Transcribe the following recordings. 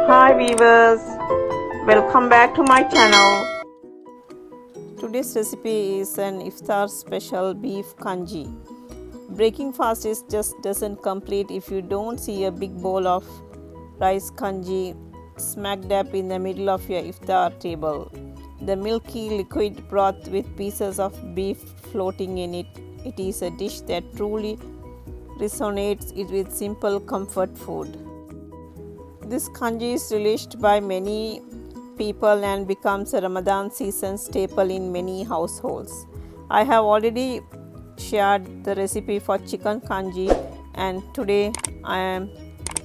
Hi viewers, welcome back to my channel. Today's recipe is an iftar special beef kanji. Breaking fast is just doesn't complete if you don't see a big bowl of rice kanji smack dab in the middle of your iftar table. The milky liquid broth with pieces of beef floating in it. It is a dish that truly resonates with simple comfort food. This kanji is relished by many people and becomes a Ramadan season staple in many households. I have already shared the recipe for chicken kanji, and today I am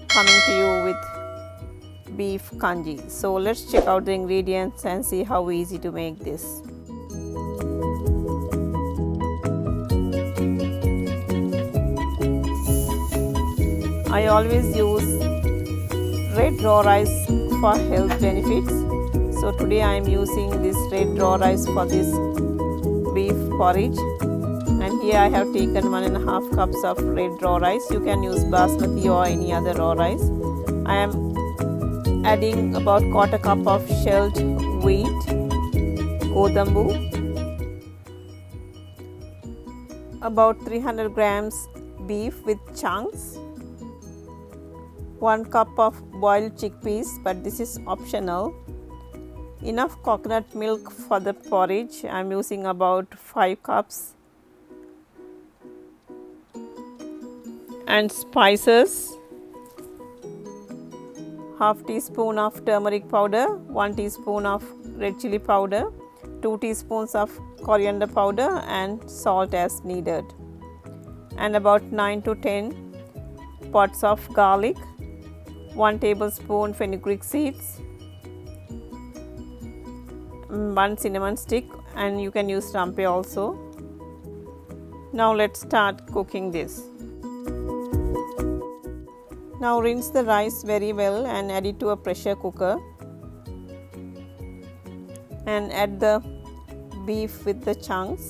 coming to you with beef kanji. So let's check out the ingredients and see how easy to make this. I always use red raw rice for health benefits. So today I am using this red raw rice for this beef porridge, and here I have taken 1.5 cups of red raw rice. You can use basmati or any other raw rice. I am adding about 1/4 cup of shelled wheat, godambu, about 300 grams beef with chunks, 1 cup of boiled chickpeas, but this is optional. Enough coconut milk for the porridge. I am using about 5 cups. And spices: half teaspoon of turmeric powder, 1 teaspoon of red chili powder, 2 teaspoons of coriander powder, and salt as needed. And about 9 to 10 pods of garlic, 1 tablespoon fenugreek seeds, 1 cinnamon stick, and you can use rampe also. Now let's start cooking this. Now rinse the rice very well and add it to a pressure cooker, and add the beef with the chunks,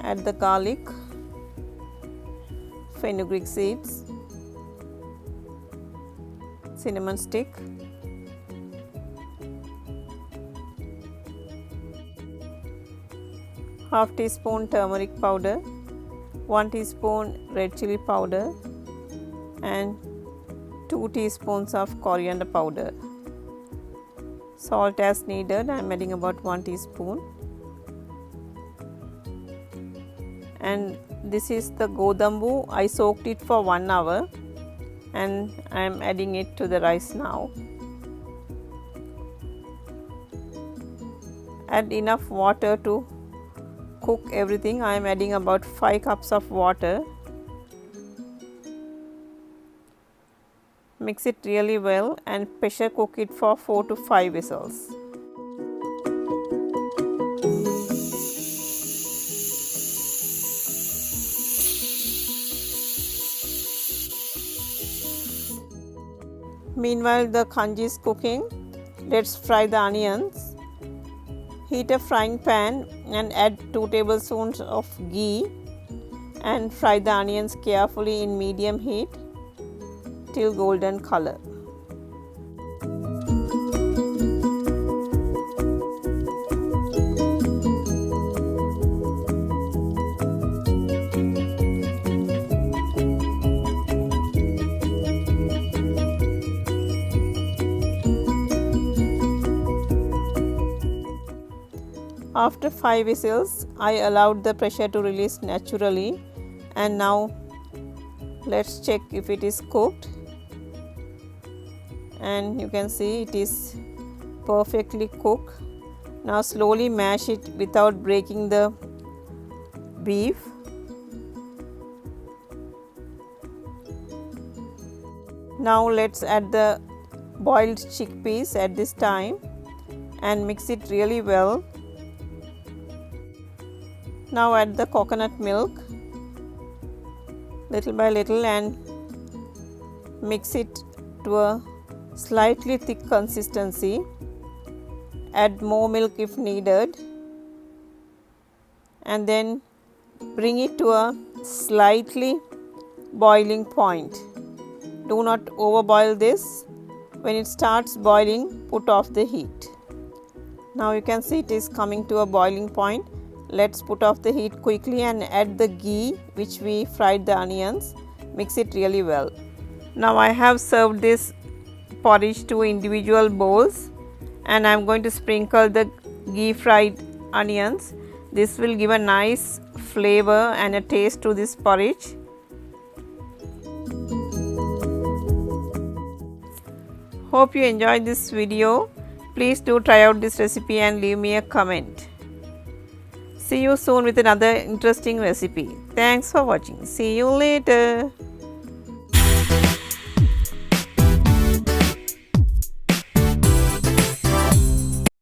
add the garlic, fenugreek seeds, cinnamon stick, half teaspoon turmeric powder, 1 teaspoon red chili powder, and 2 teaspoons of coriander powder. Salt as needed. I am adding about 1 teaspoon. And this is the godambu. I soaked it for 1 hour, and I am adding it to the rice now. Add enough water to cook everything. I am adding about 5 cups of water. Mix it really well and pressure cook it for 4 to 5 whistles. Meanwhile the kanji is cooking, let's fry the onions. Heat a frying pan and add 2 tablespoons of ghee and fry the onions carefully in medium heat till golden color. After 5 whistles, I allowed the pressure to release naturally, and now let's check if it is cooked. And you can see it is perfectly cooked. Now slowly mash it without breaking the beef. Now let's add the boiled chickpeas at this time and mix it really well. Now add the coconut milk little by little and mix it to a slightly thick consistency. Add more milk if needed, and then bring it to a slightly boiling point. Do not overboil this. When it starts boiling, put off the heat. Now you can see it is coming to a boiling point. Let's put off the heat quickly and add the ghee which we fried the onions. Mix it really well. Now I have served this porridge to individual bowls and I am going to sprinkle the ghee fried onions. This will give a nice flavor and a taste to this porridge. Hope you enjoyed this video. Please do try out this recipe and leave me a comment. See you soon with another interesting recipe. Thanks for watching. See you later.